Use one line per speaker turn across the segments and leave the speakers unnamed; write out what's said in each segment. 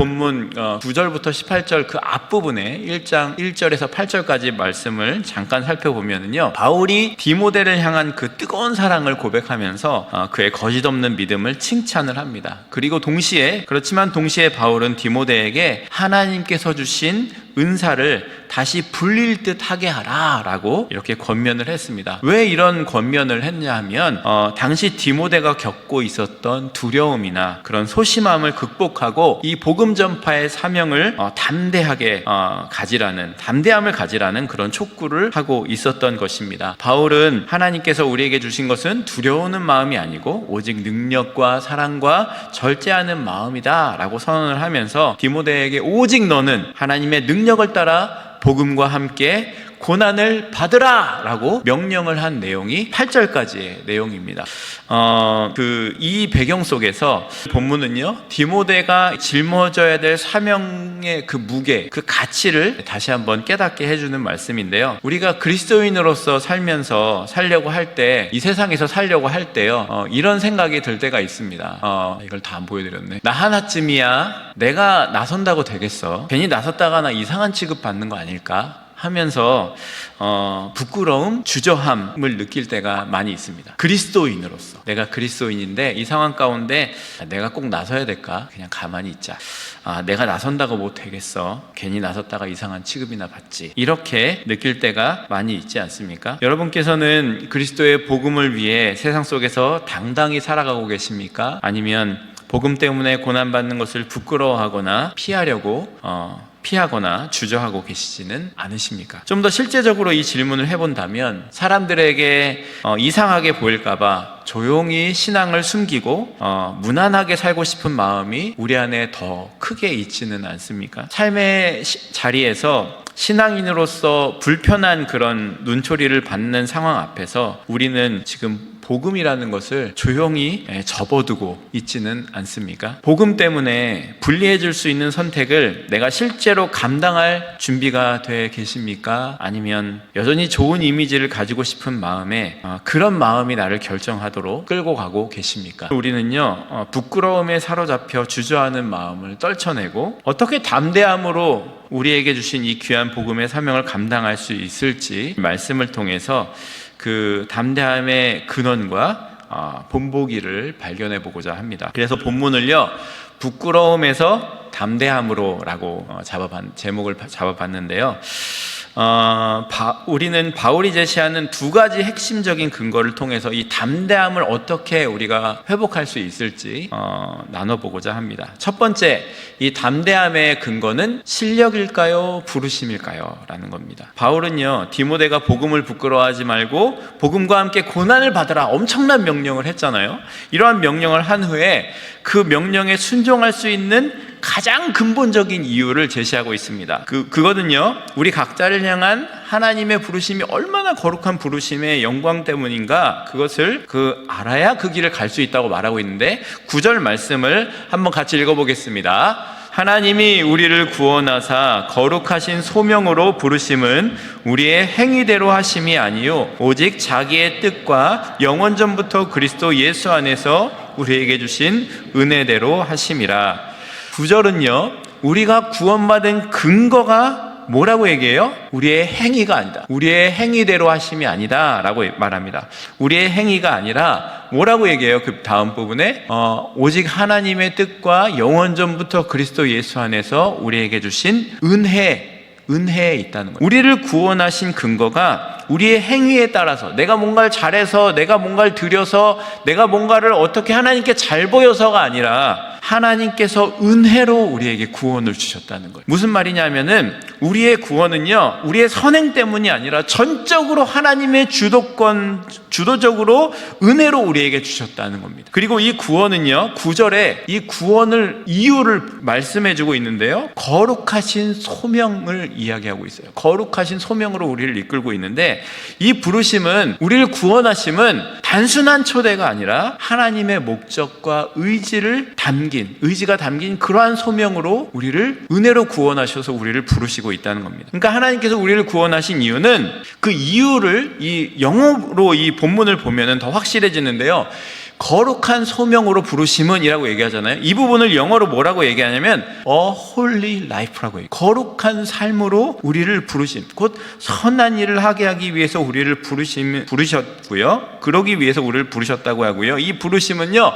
본문 9절부터 18절 그 앞부분에 1장 1절에서 8절까지 말씀을 잠깐 살펴보면요, 바울이 디모데를 향한 그 뜨거운 사랑을 고백하면서 그의 거짓없는 믿음을 칭찬을 합니다. 그리고 동시에 바울은 디모데에게 하나님께서 주신 은사를 다시 불릴 듯 하게 하라 라고 이렇게 권면을 했습니다. 왜 이런 권면을 했냐 하면 당시 디모데가 겪고 있었던 두려움이나 그런 소심함을 극복하고 이 복음 전파의 사명을 담대함을 가지라는 그런 촉구를 하고 있었던 것입니다. 바울은 하나님께서 우리에게 주신 것은 두려우는 마음이 아니고 오직 능력과 사랑과 절제하는 마음이다 라고 선언을 하면서 디모데에게 오직 너는 하나님의 능력을 따라 복음과 함께 고난을 받으라 라고 명령을 한 내용이 8절까지의 내용입니다. 이 배경 속에서 본문은요, 디모데가 짊어져야 될 사명의 그 무게, 그 가치를 다시 한번 깨닫게 해주는 말씀인데요, 우리가 그리스도인으로서 살려고 할 때, 이 세상에서 살려고 할 때요, 이런 생각이 들 때가 있습니다. 이걸 다 안 보여드렸네. 나 하나쯤이야. 내가 나선다고 되겠어? 괜히 나섰다가 나 이상한 취급 받는 거 아닐까? 하면서 부끄러움, 주저함을 느낄 때가 많이 있습니다. 그리스도인으로서 내가 그리스도인인데 이 상황 가운데 내가 꼭 나서야 될까? 그냥 가만히 있자. 내가 나선다고 못 되겠어. 괜히 나섰다가 이상한 취급이나 받지. 이렇게 느낄 때가 많이 있지 않습니까? 여러분께서는 그리스도의 복음을 위해 세상 속에서 당당히 살아가고 계십니까? 아니면 복음 때문에 고난받는 것을 부끄러워하거나 피하거나 주저하고 계시지는 않으십니까? 좀 더 실제적으로 이 질문을 해본다면 사람들에게 이상하게 보일까봐 조용히 신앙을 숨기고 무난하게 살고 싶은 마음이 우리 안에 더 크게 있지는 않습니까? 삶의 자리에서 신앙인으로서 불편한 그런 눈초리를 받는 상황 앞에서 우리는 지금 복음이라는 것을 조용히 접어두고 있지는 않습니까? 복음 때문에 불리해질 수 있는 선택을 내가 실제로 감당할 준비가 돼 계십니까? 아니면 여전히 좋은 이미지를 가지고 싶은 마음에 그런 마음이 나를 결정하도록 끌고 가고 계십니까? 우리는요, 부끄러움에 사로잡혀 주저하는 마음을 떨쳐내고 어떻게 담대함으로 우리에게 주신 이 귀한 복음의 사명을 감당할 수 있을지 말씀을 통해서 그 담대함의 근원과 본보기를 발견해 보고자 합니다. 그래서 본문을요, 부끄러움에서 담대함으로 라고 제목을 잡아봤는데요, 우리는 바울이 제시하는 두 가지 핵심적인 근거를 통해서 이 담대함을 어떻게 우리가 회복할 수 있을지 나눠보고자 합니다. 첫 번째, 이 담대함의 근거는 실력일까요? 부르심일까요? 라는 겁니다. 바울은요, 디모데가 복음을 부끄러워하지 말고 복음과 함께 고난을 받으라 엄청난 명령을 했잖아요. 이러한 명령을 한 후에 그 명령에 순종할 수 있는 가장 근본적인 이유를 제시하고 있습니다. 그거는요, 우리 각자를 향한 하나님의 부르심이 얼마나 거룩한 부르심의 영광 때문인가, 그것을 알아야 그 길을 갈 수 있다고 말하고 있는데 9절 말씀을 한번 같이 읽어보겠습니다. 하나님이 우리를 구원하사 거룩하신 소명으로 부르심은 우리의 행위대로 하심이 아니요 오직 자기의 뜻과 영원전부터 그리스도 예수 안에서 우리에게 주신 은혜대로 하심이라. 9절은요, 우리가 구원받은 근거가 뭐라고 얘기해요? 우리의 행위가 아니다. 우리의 행위대로 하심이 아니다 라고 말합니다. 우리의 행위가 아니라 뭐라고 얘기해요? 그 다음 부분에 오직 하나님의 뜻과 영원전부터 그리스도 예수 안에서 우리에게 주신 은혜에 있다는 거예요. 우리를 구원하신 근거가 우리의 행위에 따라서, 내가 뭔가를 잘해서, 내가 뭔가를 드려서, 내가 뭔가를 어떻게 하나님께 잘 보여서가 아니라 하나님께서 은혜로 우리에게 구원을 주셨다는 거예요. 무슨 말이냐면은 우리의 구원은요, 우리의 선행 때문이 아니라 전적으로 하나님의 주도적으로 은혜로 우리에게 주셨다는 겁니다. 그리고 이 구원은요, 9절에 이 구원을 이유를 말씀해주고 있는데요, 거룩하신 소명을 이야기하고 있어요. 거룩하신 소명으로 우리를 이끌고 있는데, 이 부르심은, 우리를 구원하심은 단순한 초대가 아니라 하나님의 목적과 의지가 담긴 그러한 소명으로 우리를 은혜로 구원하셔서 우리를 부르시고 있다는 겁니다. 그러니까 하나님께서 우리를 구원하신 이유는, 그 이유를 이 영어로 이 본문을 보면은 더 확실해지는데요, 거룩한 소명으로 부르심은이라고 얘기하잖아요. 이 부분을 영어로 뭐라고 얘기하냐면 A holy life라고 해요. 거룩한 삶으로 우리를 부르심, 곧 선한 일을 하게 하기 위해서 우리를 부르셨고요. 그러기 위해서 우리를 부르셨다고 하고요. 이 부르심은요,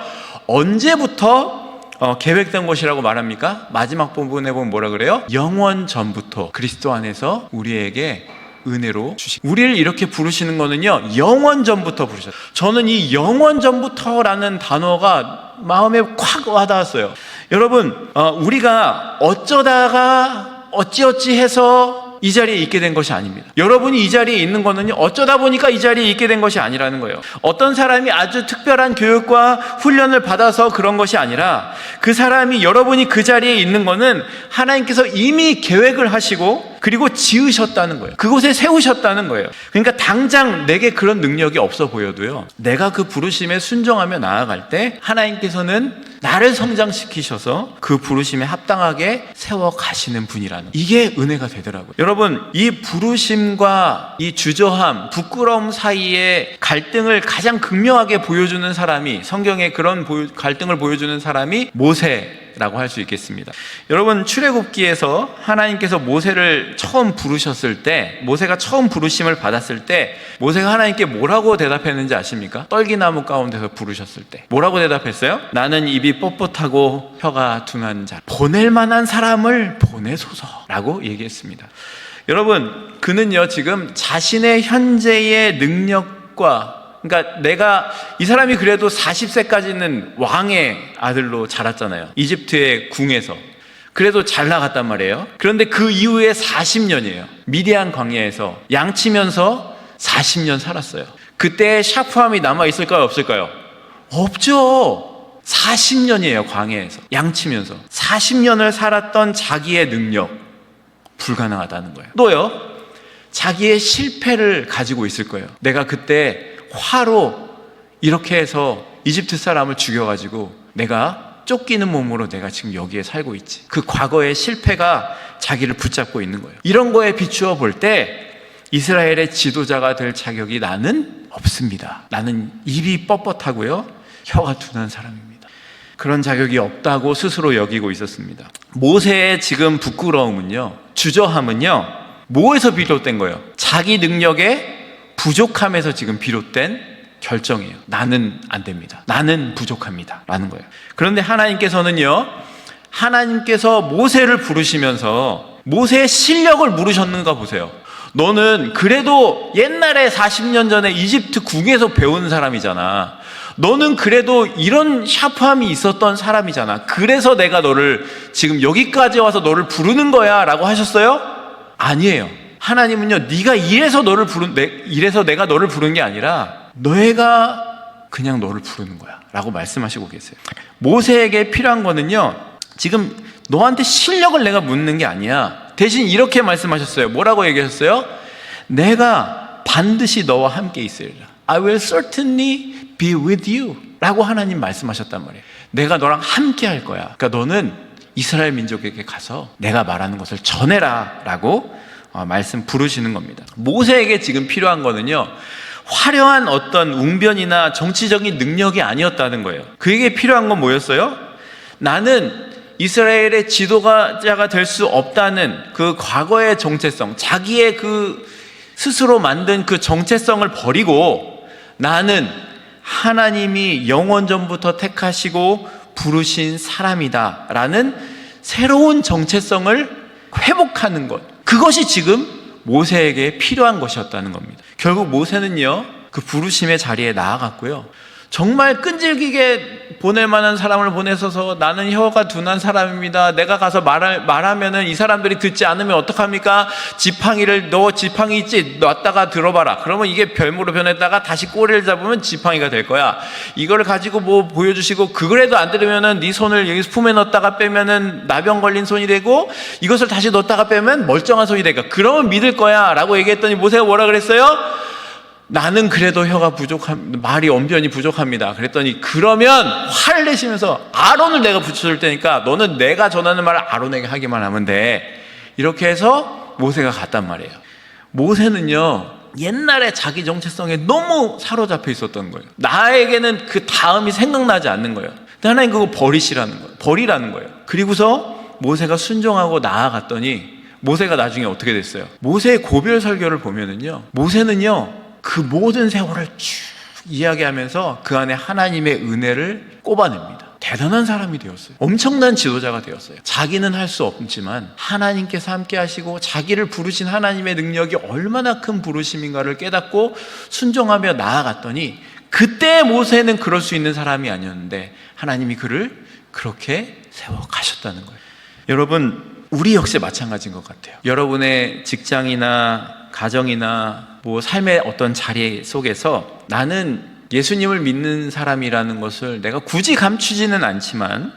언제부터 계획된 것이라고 말합니까? 마지막 부분에 보면 뭐라 그래요? 영원 전부터 그리스도 안에서 우리에게 은혜로 주시고, 우리를 이렇게 부르시는 거는요, 영원 전부터 부르셨어요. 저는 이 영원 전부터라는 단어가 마음에 콱 와닿았어요. 여러분, 우리가 어쩌다가 어찌어찌 해서 이 자리에 있게 된 것이 아닙니다. 여러분이 이 자리에 있는 거는요, 어쩌다 보니까 이 자리에 있게 된 것이 아니라는 거예요. 어떤 사람이 아주 특별한 교육과 훈련을 받아서 그런 것이 아니라, 그 사람이, 여러분이 그 자리에 있는 거는 하나님께서 이미 계획을 하시고 그리고 지으셨다는 거예요. 그곳에 세우셨다는 거예요. 그러니까 당장 내게 그런 능력이 없어 보여도요, 내가 그 부르심에 순종하며 나아갈 때 하나님께서는 나를 성장시키셔서 그 부르심에 합당하게 세워가시는 분이라는, 이게 은혜가 되더라고요. 여러분, 이 부르심과 이 주저함, 부끄러움 사이에 갈등을 가장 극명하게 보여주는 사람이, 성경에 그런 갈등을 보여주는 사람이 모세라고 할 수 있겠습니다. 여러분, 출애굽기에서 하나님께서 모세를 처음 부르셨을 때, 모세가 처음 부르심을 받았을 때 모세가 하나님께 뭐라고 대답했는지 아십니까? 떨기나무 가운데서 부르셨을 때 뭐라고 대답했어요? 나는 입이 뻣뻣하고 혀가 둔한 자, 보낼 만한 사람을 보내소서라고 얘기했습니다. 여러분, 그는요, 지금 자신의 현재의 능력과, 그러니까 내가, 이 사람이 그래도 40세까지는 왕의 아들로 자랐잖아요. 이집트의 궁에서. 그래도 잘 나갔단 말이에요. 그런데 그 이후에 40년이에요. 미디안 광야에서 양치면서 40년 살았어요. 그때 샤프함이 남아있을까요? 없을까요? 없죠. 40년이에요. 광야에서 양치면서 40년을 살았던 자기의 능력, 불가능하다는 거예요. 또요, 자기의 실패를 가지고 있을 거예요. 내가 그때 화로 이렇게 해서 이집트 사람을 죽여가지고 내가 쫓기는 몸으로 내가 지금 여기에 살고 있지. 그 과거의 실패가 자기를 붙잡고 있는 거예요. 이런 거에 비추어 볼 때 이스라엘의 지도자가 될 자격이 나는 없습니다. 나는 입이 뻣뻣하고요, 혀가 둔한 사람입니다. 그런 자격이 없다고 스스로 여기고 있었습니다. 모세의 지금 부끄러움은요, 주저함은요, 뭐에서 비롯된 거예요? 자기 능력의 부족함에서 지금 비롯된 결정이에요. 나는 안 됩니다. 나는 부족합니다. 라는 거예요. 그런데 하나님께서는요, 하나님께서 모세를 부르시면서 모세의 실력을 물으셨는가 보세요. 너는 그래도 옛날에 40년 전에 이집트 궁에서 배운 사람이잖아. 너는 그래도 이런 샤프함이 있었던 사람이잖아. 그래서 내가 너를 지금 여기까지 와서 너를 부르는 거야 라고 하셨어요? 아니에요. 하나님은요, 네가 이래서 내가 너를 부른 게 아니라 너희가 그냥 너를 부르는 거야 라고 말씀하시고 계세요. 모세에게 필요한 거는요, 지금 너한테 실력을 내가 묻는 게 아니야. 대신 이렇게 말씀하셨어요. 뭐라고 얘기하셨어요? 내가 반드시 너와 함께 있으리라. I will certainly be with you 라고 하나님 말씀하셨단 말이에요. 내가 너랑 함께 할 거야. 그러니까 너는 이스라엘 민족에게 가서 내가 말하는 것을 전해라 라고 부르시는 겁니다. 모세에게 지금 필요한 거는요, 화려한 어떤 웅변이나 정치적인 능력이 아니었다는 거예요. 그에게 필요한 건 뭐였어요? 나는 이스라엘의 지도자가 될 수 없다는 그 과거의 정체성, 자기의 그 스스로 만든 그 정체성을 버리고 나는 하나님이 영원전부터 택하시고 부르신 사람이다 라는 새로운 정체성을 회복하는 것, 그것이 지금 모세에게 필요한 것이었다는 겁니다. 결국 모세는요, 그 부르심의 자리에 나아갔고요, 정말 끈질기게 보낼 만한 사람을 보내서서 나는 혀가 둔한 사람입니다. 내가 가서 말하면은 이 사람들이 듣지 않으면 어떡합니까? 지팡이를, 너 지팡이 있지? 놨다가 들어봐라. 그러면 이게 별무로 변했다가 다시 꼬리를 잡으면 지팡이가 될 거야. 이걸 가지고 뭐 보여주시고, 그거라도 안 들으면은 네 손을 여기 품에 넣었다가 빼면은 나병 걸린 손이 되고, 이것을 다시 넣었다가 빼면 멀쩡한 손이 되니까 그러면 믿을 거야 라고 얘기했더니 모세가 뭐라 그랬어요? 나는 그래도 혀가 말이 언변이 부족합니다. 그랬더니 그러면 화를 내시면서 아론을 내가 붙여줄 테니까 너는 내가 전하는 말을 아론에게 하기만 하면 돼. 이렇게 해서 모세가 갔단 말이에요. 모세는요, 옛날에 자기 정체성에 너무 사로잡혀 있었던 거예요. 나에게는 그 다음이 생각나지 않는 거예요. 근데 하나님 그거 버리라는 거예요. 그리고서 모세가 순종하고 나아갔더니 모세가 나중에 어떻게 됐어요? 모세의 고별 설교를 보면은요, 모세는요 그 모든 세월을 쭉 이야기하면서 그 안에 하나님의 은혜를 꼽아냅니다. 대단한 사람이 되었어요. 엄청난 지도자가 되었어요. 자기는 할 수 없지만 하나님께서 함께 하시고 자기를 부르신 하나님의 능력이 얼마나 큰 부르심인가를 깨닫고 순종하며 나아갔더니, 그때 모세는 그럴 수 있는 사람이 아니었는데 하나님이 그를 그렇게 세워가셨다는 거예요. 여러분, 우리 역시 마찬가지인 것 같아요. 여러분의 직장이나 가정이나 삶의 어떤 자리 속에서 나는 예수님을 믿는 사람이라는 것을 내가 굳이 감추지는 않지만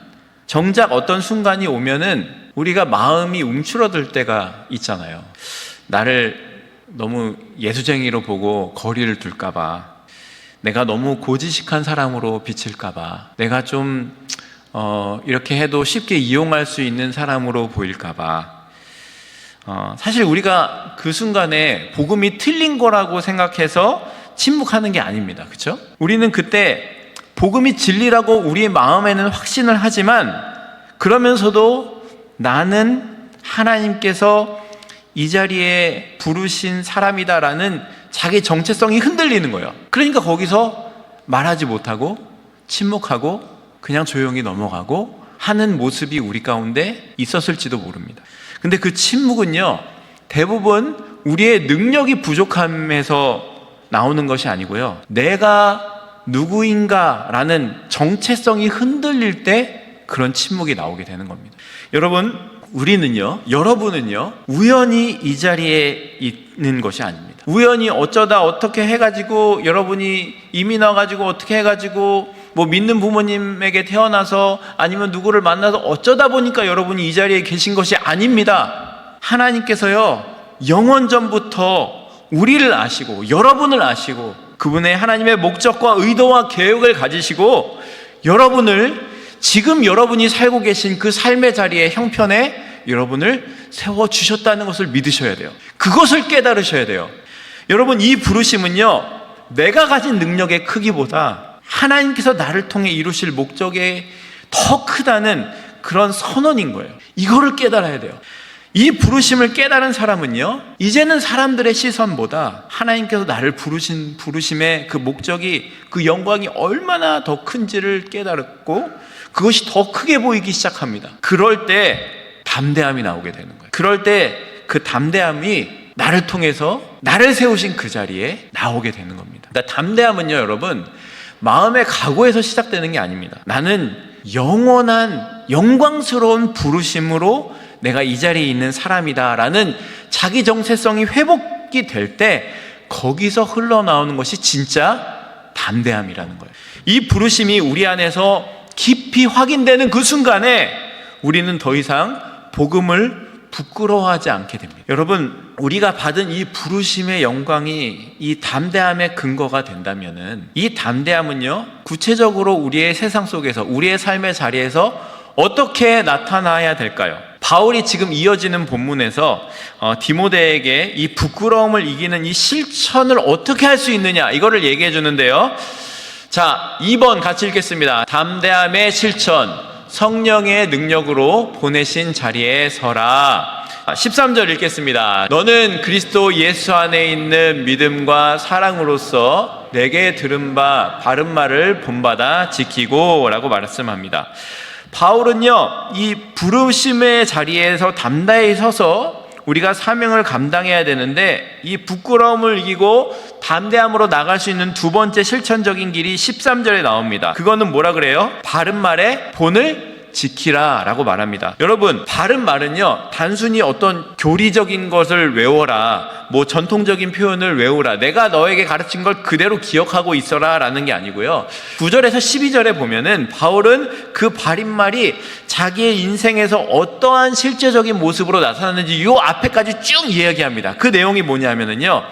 정작 어떤 순간이 오면은 우리가 마음이 움츠러들 때가 있잖아요. 나를 너무 예수쟁이로 보고 거리를 둘까봐, 내가 너무 고지식한 사람으로 비칠까봐, 내가 좀 이렇게 해도 쉽게 이용할 수 있는 사람으로 보일까봐, 사실 우리가 그 순간에 복음이 틀린 거라고 생각해서 침묵하는 게 아닙니다. 그렇죠? 우리는 그때 복음이 진리라고 우리의 마음에는 확신을 하지만, 그러면서도 나는 하나님께서 이 자리에 부르신 사람이다라는 자기 정체성이 흔들리는 거예요. 그러니까 거기서 말하지 못하고 침묵하고 그냥 조용히 넘어가고 하는 모습이 우리 가운데 있었을지도 모릅니다. 근데 그 침묵은요, 대부분 우리의 능력이 부족함에서 나오는 것이 아니고요, 내가 누구인가라는 정체성이 흔들릴 때 그런 침묵이 나오게 되는 겁니다. 여러분, 여러분은요 우연히 이 자리에 있는 것이 아닙니다. 우연히 어쩌다 어떻게 해가지고, 여러분이 이민 와가지고 어떻게 해가지고 믿는 부모님에게 태어나서 아니면 누구를 만나서 어쩌다 보니까 여러분이 이 자리에 계신 것이 아닙니다. 하나님께서요 영원 전부터 우리를 아시고 여러분을 아시고 그분의 하나님의 목적과 의도와 계획을 가지시고 여러분을 지금 여러분이 살고 계신 그 삶의 자리의 형편에 여러분을 세워주셨다는 것을 믿으셔야 돼요. 그것을 깨달으셔야 돼요. 여러분, 이 부르심은요 내가 가진 능력의 크기보다 하나님께서 나를 통해 이루실 목적이 더 크다는 그런 선언인 거예요. 이거를 깨달아야 돼요. 이 부르심을 깨달은 사람은요 이제는 사람들의 시선보다 하나님께서 나를 부르신 부르심의 그 목적이, 그 영광이 얼마나 더 큰지를 깨달았고 그것이 더 크게 보이기 시작합니다. 그럴 때 담대함이 나오게 되는 거예요. 그럴 때 그 담대함이 나를 통해서 나를 세우신 그 자리에 나오게 되는 겁니다. 그러니까 담대함은요 여러분, 마음의 각오에서 시작되는 게 아닙니다. 나는 영원한 영광스러운 부르심으로 내가 이 자리에 있는 사람이다라는 자기 정체성이 회복이 될 때 거기서 흘러나오는 것이 진짜 담대함이라는 거예요. 이 부르심이 우리 안에서 깊이 확인되는 그 순간에 우리는 더 이상 복음을 부끄러워하지 않게 됩니다. 여러분, 우리가 받은 이 부르심의 영광이 이 담대함의 근거가 된다면은, 이 담대함은요 구체적으로 우리의 세상 속에서, 우리의 삶의 자리에서 어떻게 나타나야 될까요? 바울이 지금 이어지는 본문에서 디모데에게 이 부끄러움을 이기는 이 실천을 어떻게 할 수 있느냐, 이거를 얘기해 주는데요. 자, 2번 같이 읽겠습니다. 담대함의 실천, 성령의 능력으로 보내신 자리에 서라. 13절 읽겠습니다. 너는 그리스도 예수 안에 있는 믿음과 사랑으로서 내게 들은 바 바른 말을 본받아 지키고 라고 말씀합니다. 바울은요 이 부르심의 자리에서 담대히 서서 우리가 사명을 감당해야 되는데, 이 부끄러움을 이기고 담대함으로 나갈 수 있는 두 번째 실천적인 길이 13절에 나옵니다. 그거는 뭐라 그래요? 바른 말의 본을 지키라 라고 말합니다. 여러분, 바른 말은요 단순히 어떤 교리적인 것을 외워라, 전통적인 표현을 외우라, 내가 너에게 가르친 걸 그대로 기억하고 있어라 라는 게 아니고요, 9절에서 12절에 보면은 바울은 그 바른말이 자기의 인생에서 어떠한 실제적인 모습으로 나타나는지 요 앞에까지 쭉 이야기합니다. 그 내용이 뭐냐면은요,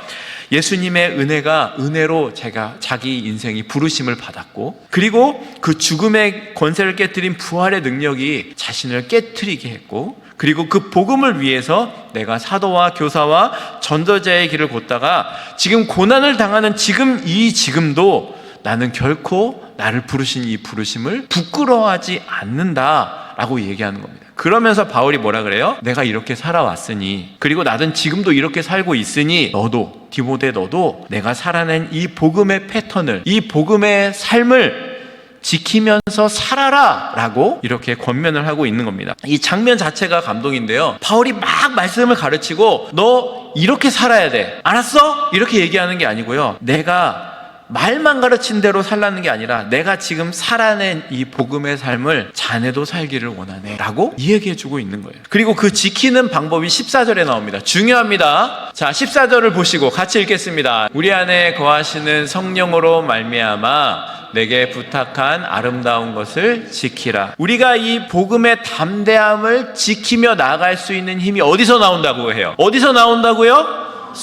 예수님의 은혜로 자기 인생이 부르심을 받았고, 그리고 그 죽음의 권세를 깨뜨린 부활의 능력이 자신을 깨뜨리게 했고, 그리고 그 복음을 위해서 내가 사도와 교사와 전도자의 길을 걷다가 지금 고난을 당하는 지금도 나는 결코 나를 부르신 이 부르심을 부끄러워하지 않는다라고 얘기하는 겁니다. 그러면서 바울이 뭐라 그래요? 내가 이렇게 살아왔으니, 그리고 나는 지금도 이렇게 살고 있으니 너도, 디모데 너도 내가 살아낸 이 복음의 패턴을, 이 복음의 삶을 지키면서 살아라 라고 이렇게 권면을 하고 있는 겁니다. 이 장면 자체가 감동인데요, 바울이 막 말씀을 가르치고 너 이렇게 살아야 돼, 알았어? 이렇게 얘기하는 게 아니고요, 내가 말만 가르친 대로 살라는 게 아니라 내가 지금 살아낸 이 복음의 삶을 자네도 살기를 원하네 라고 이야기해주고 있는 거예요. 그리고 그 지키는 방법이 14절에 나옵니다. 중요합니다. 자, 14절을 보시고 같이 읽겠습니다. 우리 안에 거하시는 성령으로 말미암아 내게 부탁한 아름다운 것을 지키라. 우리가 이 복음의 담대함을 지키며 나아갈 수 있는 힘이 어디서 나온다고 해요? 어디서 나온다고요?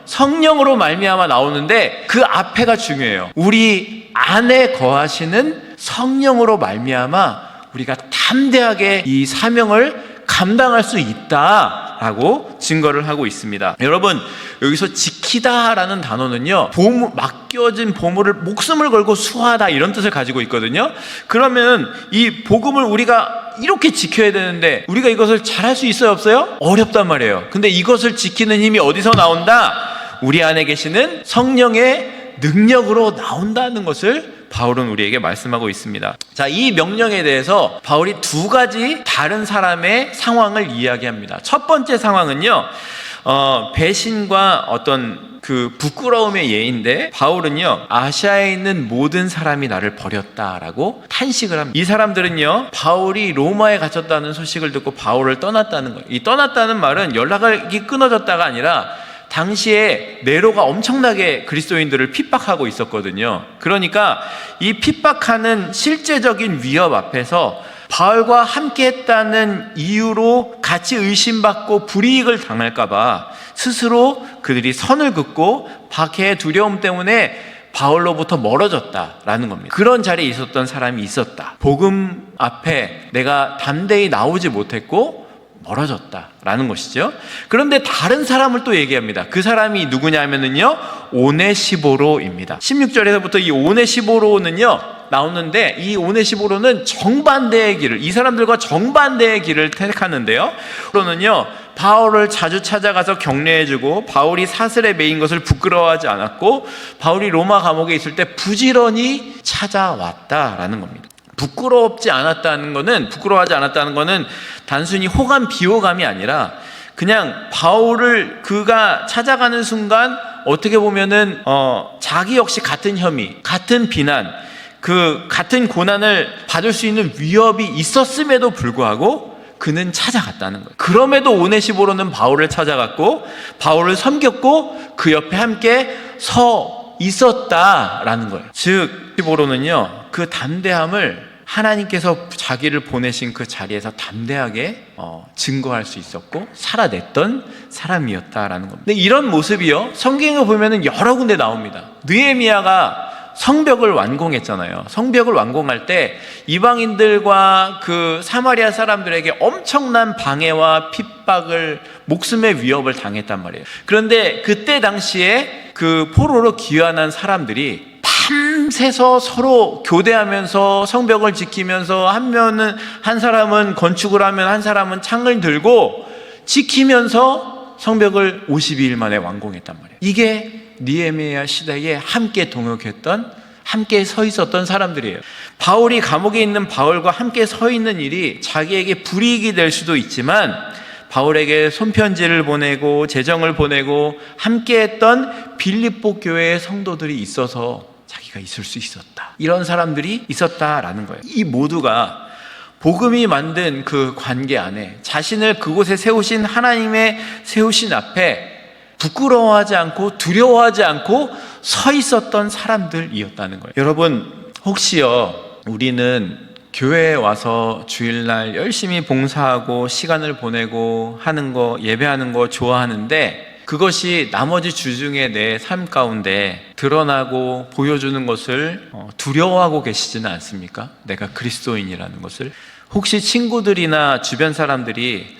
성령으로 말미암아 나오는데 그 앞에가 중요해요. 우리 안에 거하시는 성령으로 말미암아 우리가 담대하게 이 사명을 감당할 수 있다라고 증거를 하고 있습니다. 여러분, 여기서 지키다라는 단어는요, 맡겨진 보물을 목숨을 걸고 수호하다 이런 뜻을 가지고 있거든요. 그러면 이 복음을 우리가 이렇게 지켜야 되는데 우리가 이것을 잘할 수 있어요, 없어요? 어렵단 말이에요. 근데 이것을 지키는 힘이 어디서 나온다? 우리 안에 계시는 성령의 능력으로 나온다는 것을 바울은 우리에게 말씀하고 있습니다. 자, 이 명령에 대해서 바울이 두 가지 다른 사람의 상황을 이야기합니다. 첫 번째 상황은요, 배신과 어떤 그 부끄러움의 예인데, 바울은요, 아시아에 있는 모든 사람이 나를 버렸다라고 탄식을 합니다. 이 사람들은요, 바울이 로마에 갇혔다는 소식을 듣고 바울을 떠났다는 거예요. 이 떠났다는 말은 연락이 끊어졌다가 아니라 당시에 네로가 엄청나게 그리스도인들을 핍박하고 있었거든요. 그러니까 이 핍박하는 실제적인 위협 앞에서 바울과 함께 했다는 이유로 같이 의심받고 불이익을 당할까봐 스스로 그들이 선을 긋고 박해의 두려움 때문에 바울로부터 멀어졌다라는 겁니다. 그런 자리에 있었던 사람이 있었다. 복음 앞에 내가 담대히 나오지 못했고 멀어졌다라는 것이죠. 그런데 다른 사람을 또 얘기합니다. 그 사람이 누구냐면은요, 오네시보로입니다. 16절에서부터 이 오네시보로는요 나오는데, 이 오네시보로는 정반대의 길을, 이 사람들과 정반대의 길을 택하는데요, 그러는요 바울을 자주 찾아가서 격려해주고 바울이 사슬에 매인 것을 부끄러워하지 않았고 바울이 로마 감옥에 있을 때 부지런히 찾아왔다라는 겁니다. 부끄러워하지 않았다는 거는 단순히 호감 비호감이 아니라 그냥 바울을 그가 찾아가는 순간 어떻게 보면은 자기 역시 같은 혐의, 같은 비난, 그 같은 고난을 받을 수 있는 위협이 있었음에도 불구하고 그는 찾아갔다는 거예요. 그럼에도 오네시보로는 바울을 찾아갔고 바울을 섬겼고 그 옆에 함께 서 있었다라는 거예요. 즉 오네시보로는요, 그 담대함을 하나님께서 자기를 보내신 그 자리에서 담대하게 증거할 수 있었고 살아냈던 사람이었다라는 겁니다. 근데 이런 모습이요, 성경에 보면은 여러 군데 나옵니다. 느헤미야가 성벽을 완공했잖아요. 성벽을 완공할 때 이방인들과 그 사마리아 사람들에게 엄청난 방해와 핍박을, 목숨의 위협을 당했단 말이에요. 그런데 그때 당시에 그 포로로 귀환한 사람들이 밤새서 서로 교대하면서 성벽을 지키면서 한 사람은 건축을 하면 한 사람은 창을 들고 지키면서 성벽을 52일 만에 완공했단 말이에요. 이게 느헤미야 시대에 함께 동역했던, 함께 서 있었던 사람들이에요. 바울이 감옥에 있는 바울과 함께 서 있는 일이 자기에게 불이익이 될 수도 있지만 바울에게 손편지를 보내고 재정을 보내고 함께했던 빌립보 교회의 성도들이 있어서 자기가 있을 수 있었다. 이런 사람들이 있었다라는 거예요. 이 모두가 복음이 만든 그 관계 안에 자신을 그곳에 세우신 하나님의 세우신 앞에 부끄러워하지 않고 두려워하지 않고 서 있었던 사람들이었다는 거예요. 여러분, 혹시요, 우리는 교회에 와서 주일날 열심히 봉사하고 시간을 보내고 하는 거, 예배하는 거 좋아하는데 그것이 나머지 주중에 내 삶 가운데 드러나고 보여주는 것을 두려워하고 계시지는 않습니까? 내가 그리스도인이라는 것을. 혹시 친구들이나 주변 사람들이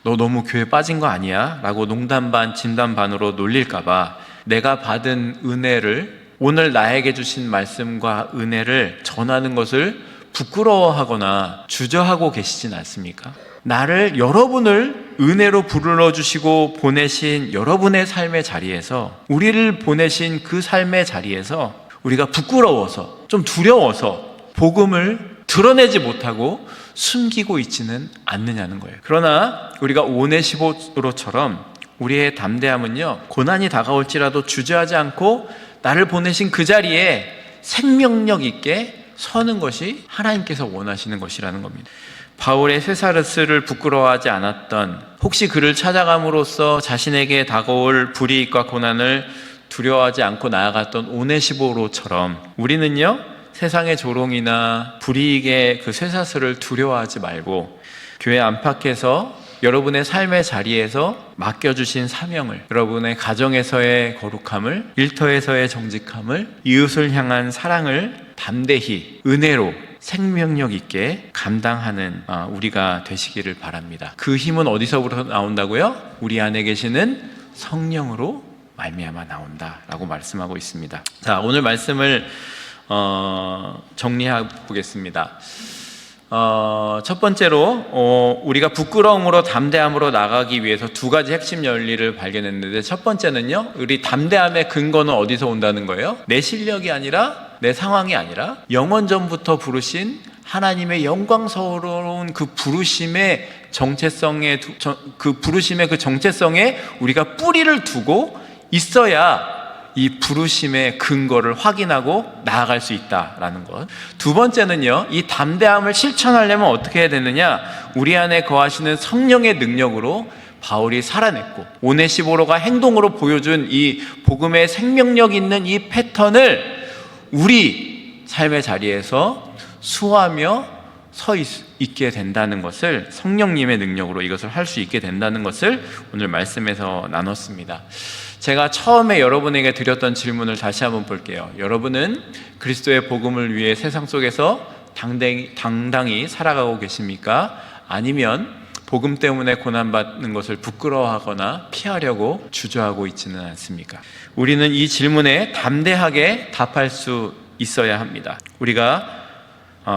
너 너무 교회 빠진 거 아니야? 라고 농담 반 진담 반으로 놀릴까봐 내가 받은 은혜를, 오늘 나에게 주신 말씀과 은혜를 전하는 것을 부끄러워하거나 주저하고 계시진 않습니까? 여러분을 은혜로 불러주시고 보내신 여러분의 삶의 자리에서, 우리를 보내신 그 삶의 자리에서 우리가 부끄러워서, 좀 두려워서 복음을 드러내지 못하고 숨기고 있지는 않느냐는 거예요. 그러나 우리가 오네시보로처럼 우리의 담대함은요, 고난이 다가올지라도 주저하지 않고 나를 보내신 그 자리에 생명력 있게 서는 것이 하나님께서 원하시는 것이라는 겁니다. 바울의 쇠사르스를 부끄러워하지 않았던, 혹시 그를 찾아감으로써 자신에게 다가올 불이익과 고난을 두려워하지 않고 나아갔던 오네시보로처럼 우리는요, 세상의 조롱이나 불이익의 그 쇠사슬을 두려워하지 말고 교회 안팎에서 여러분의 삶의 자리에서 맡겨주신 사명을, 여러분의 가정에서의 거룩함을, 일터에서의 정직함을, 이웃을 향한 사랑을 담대히 은혜로 생명력 있게 감당하는 우리가 되시기를 바랍니다. 그 힘은 어디서부터 나온다고요? 우리 안에 계시는 성령으로 말미암아 나온다라고 말씀하고 있습니다. 자, 오늘 말씀을 정리해 보겠습니다. 첫 번째로 우리가 부끄러움으로 담대함으로 나가기 위해서 두 가지 핵심 원리를 발견했는데, 첫 번째는요, 우리 담대함의 근거는 어디서 온다는 거예요? 내 실력이 아니라, 내 상황이 아니라 영원전부터 부르신 하나님의 영광스러운 그 부르심의 정체성에, 그 정체성에 우리가 뿌리를 두고 있어야 이 부르심의 근거를 확인하고 나아갈 수 있다라는 것. 두 번째는요, 이 담대함을 실천하려면 어떻게 해야 되느냐? 우리 안에 거하시는 성령의 능력으로 바울이 살아냈고 오네시보로가 행동으로 보여준 이 복음의 생명력 있는 이 패턴을 우리 삶의 자리에서 수호하며 서 있게 된다는 것을, 성령님의 능력으로 이것을 할 수 있게 된다는 것을 오늘 말씀에서 나눴습니다. 제가 처음에 여러분에게 드렸던 질문을 다시 한번 볼게요. 여러분은 그리스도의 복음을 위해 세상 속에서 당당히 살아가고 계십니까? 아니면 복음 때문에 고난받는 것을 부끄러워하거나 피하려고 주저하고 있지는 않습니까? 우리는 이 질문에 담대하게 답할 수 있어야 합니다.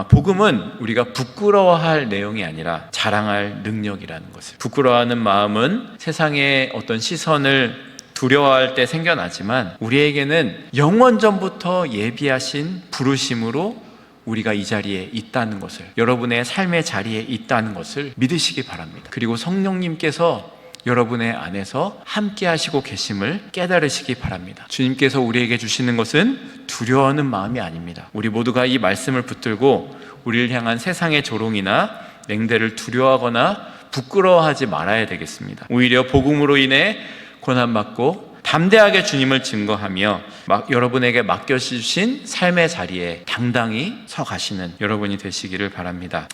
복음은 우리가 부끄러워할 내용이 아니라 자랑할 능력이라는 것을, 부끄러워하는 마음은 세상의 어떤 시선을 두려워할 때 생겨나지만 우리에게는 영원전부터 예비하신 부르심으로 우리가 이 자리에 있다는 것을, 여러분의 삶의 자리에 있다는 것을 믿으시기 바랍니다. 그리고 성령님께서 여러분의 안에서 함께 하시고 계심을 깨달으시기 바랍니다. 주님께서 우리에게 주시는 것은 두려워하는 마음이 아닙니다. 우리 모두가 이 말씀을 붙들고 우리를 향한 세상의 조롱이나 냉대를 두려워하거나 부끄러워하지 말아야 되겠습니다. 오히려 복음으로 인해 고난받고 담대하게 주님을 증거하며 여러분에게 맡겨주신 삶의 자리에 당당히 서 가시는 여러분이 되시기를 바랍니다.